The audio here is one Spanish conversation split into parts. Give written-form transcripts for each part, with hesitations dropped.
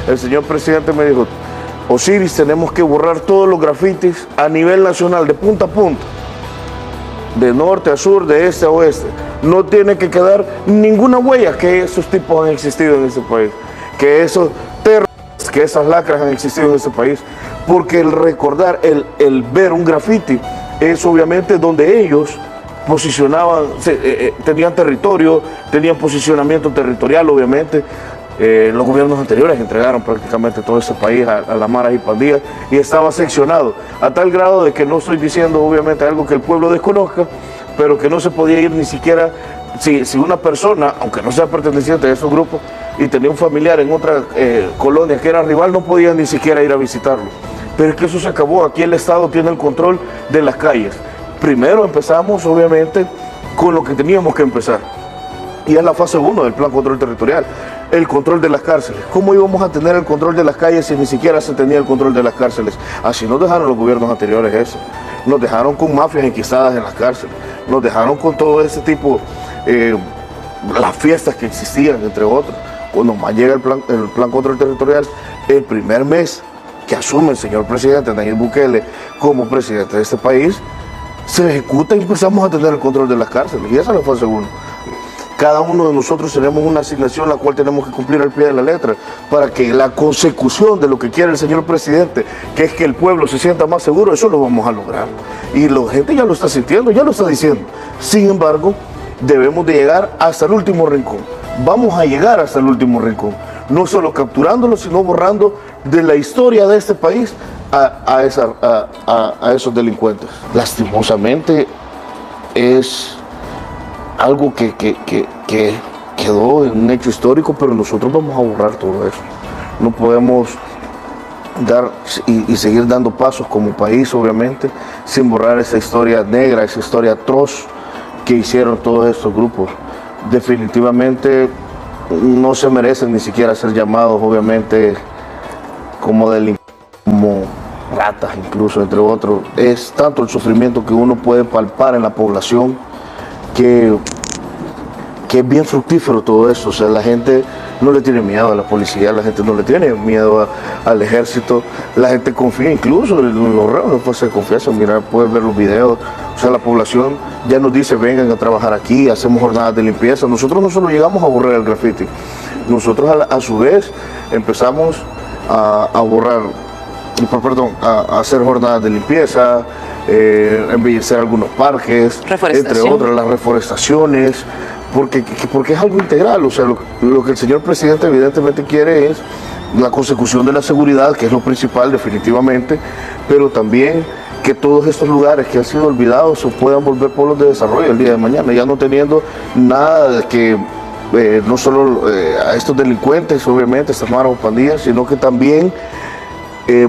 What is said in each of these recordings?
el señor presidente me dijo: Osiris, tenemos que borrar todos los grafitis a nivel nacional, de punta a punta, de norte a sur, de este a oeste. No tiene que quedar ninguna huella que esos tipos han existido en este país, que esos terroristas, que esas lacras han existido en este país, porque el recordar, el ver un grafiti es obviamente donde ellos posicionaban, tenían territorio, tenían posicionamiento territorial, obviamente. Los gobiernos anteriores entregaron prácticamente todo ese país a las maras y pandillas, y estaba seccionado a tal grado de que no estoy diciendo obviamente algo que el pueblo desconozca, pero que no se podía ir ni siquiera si una persona, aunque no sea perteneciente a esos grupos, y tenía un familiar en otra colonia que era rival, no podía ni siquiera ir a visitarlo. Pero es que eso se acabó. Aquí el Estado tiene el control de las calles. Primero empezamos obviamente con lo que teníamos que empezar, y es la fase 1 del Plan Control Territorial, el control de las cárceles. ¿Cómo íbamos a tener el control de las calles si ni siquiera se tenía el control de las cárceles? Así nos dejaron los gobiernos anteriores eso. Nos dejaron con mafias enquistadas en las cárceles, nos dejaron con todo ese tipo, las fiestas que existían, entre otros. Cuando más llega el plan Control Territorial, el primer mes que asume el señor presidente Nayib Bukele como presidente de este país, se ejecuta y empezamos a tener el control de las cárceles, y esa es la fase 1. Cada uno de nosotros tenemos una asignación la cual tenemos que cumplir al pie de la letra para que la consecución de lo que quiere el señor presidente, que es que el pueblo se sienta más seguro, eso lo vamos a lograr. Y la gente ya lo está sintiendo, ya lo está diciendo. Sin embargo, debemos de llegar hasta el último rincón. Vamos a llegar hasta el último rincón, no solo capturándolo, sino borrando de la historia de este país a esos delincuentes. Lastimosamente es algo que quedó en un hecho histórico, pero nosotros vamos a borrar todo eso. No podemos dar y seguir dando pasos como país, obviamente, sin borrar esa historia negra, esa historia atroz que hicieron todos estos grupos. Definitivamente no se merecen ni siquiera ser llamados, obviamente, como delincuentes, como ratas incluso, entre otros. Es tanto el sufrimiento que uno puede palpar en la población que es bien fructífero todo eso. O sea, la gente no le tiene miedo a la policía, la gente no le tiene miedo al ejército, la gente confía incluso en los reos de fuerza de confianza. Mira, puedes ver los videos. O sea, la población ya nos dice: vengan a trabajar aquí, hacemos jornadas de limpieza. Nosotros no solo llegamos a borrar el graffiti, nosotros a su vez empezamos a borrar, a hacer jornadas de limpieza, embellecer algunos parques, entre otras, las reforestaciones, porque es algo integral. O sea, lo que el señor presidente evidentemente quiere es la consecución de la seguridad, que es lo principal definitivamente, pero también que todos estos lugares que han sido olvidados se puedan volver polos de desarrollo el día de mañana, ya no teniendo nada de que no solo a estos delincuentes, obviamente, estas maras o pandillas, sino que también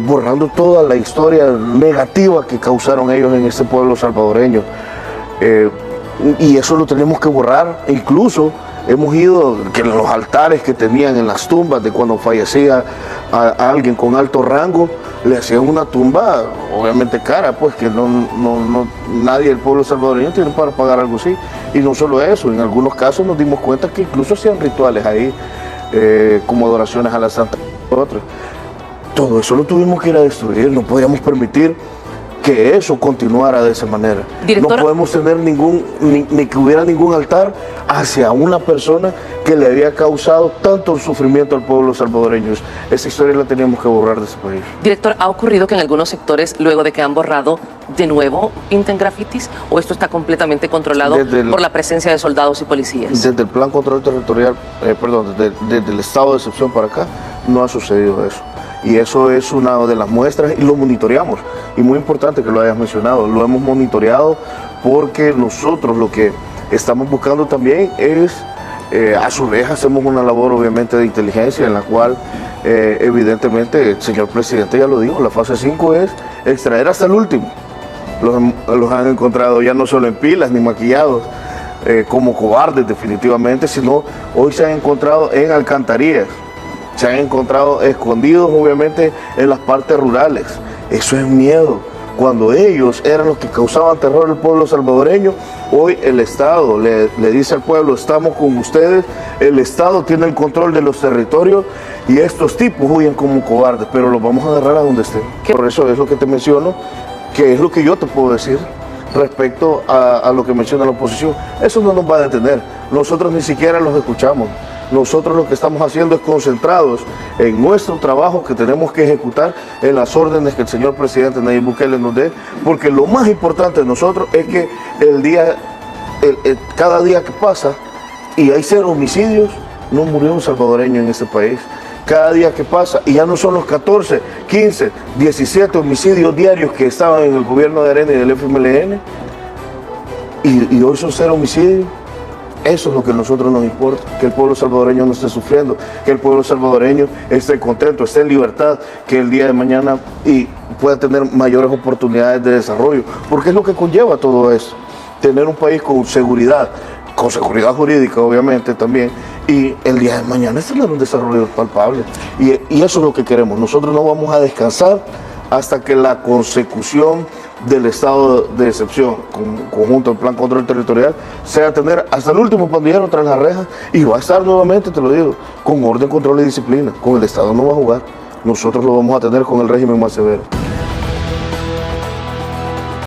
borrando toda la historia negativa que causaron ellos en este pueblo salvadoreño. Y eso lo tenemos que borrar. Incluso hemos ido, que en los altares que tenían en las tumbas de cuando fallecía a alguien con alto rango, le hacían una tumba obviamente cara, pues que nadie del pueblo salvadoreño tiene para pagar algo así. Y no solo eso, en algunos casos nos dimos cuenta que incluso hacían rituales ahí, como adoraciones a la Santa Otra. Todo eso lo tuvimos que ir a destruir. No podíamos permitir que eso continuara de esa manera. Directora, no podemos tener ni que hubiera ningún altar hacia una persona que le había causado tanto sufrimiento al pueblo salvadoreño. Esa historia la teníamos que borrar de ese país. Director, ¿ha ocurrido que en algunos sectores, luego de que han borrado, de nuevo pinten grafitis? ¿O esto está completamente controlado por la presencia de soldados y policías? Desde el Plan Control Territorial, desde el estado de excepción para acá, no ha sucedido eso. Y eso es una de las muestras, y lo monitoreamos. Y muy importante que lo hayas mencionado, lo hemos monitoreado porque nosotros lo que estamos buscando también es, a su vez hacemos una labor obviamente de inteligencia en la cual evidentemente el señor presidente ya lo dijo, la fase 5 es extraer hasta el último. Los han encontrado ya no solo en pilas ni maquillados como cobardes definitivamente, sino hoy se han encontrado en alcantarillas. Se han encontrado escondidos obviamente en las partes rurales. Eso es miedo, Cuando ellos eran los que causaban terror al pueblo salvadoreño, hoy el Estado le dice al pueblo, estamos con ustedes, el Estado tiene el control de los territorios y estos tipos huyen como cobardes, pero los vamos a agarrar a donde estén. Por eso es lo que te menciono, que es lo que yo te puedo decir respecto a lo que menciona la oposición. Eso no nos va a detener, nosotros ni siquiera los escuchamos. Nosotros lo que estamos haciendo es concentrados en nuestro trabajo que tenemos que ejecutar en las órdenes que el señor presidente Nayib Bukele nos dé, porque lo más importante de nosotros es que cada día que pasa y hay 0 homicidios, no murió un salvadoreño en este país. Cada día que pasa, y ya no son los 14, 15, 17 homicidios diarios que estaban en el gobierno de Arena y del FMLN, y hoy son 0 homicidios. Eso es lo que a nosotros nos importa, que el pueblo salvadoreño no esté sufriendo, que el pueblo salvadoreño esté contento, esté en libertad, que el día de mañana pueda tener mayores oportunidades de desarrollo, porque es lo que conlleva todo eso, tener un país con seguridad jurídica obviamente también, y el día de mañana es tener un desarrollo palpable, y eso es lo que queremos. Nosotros no vamos a descansar hasta que la consecución del estado de excepción, conjunto al plan control territorial, sea tener hasta el último pandillero tras las rejas, y va a estar nuevamente, te lo digo, con orden, control y disciplina. Con el Estado no va a jugar, nosotros lo vamos a tener con el régimen más severo.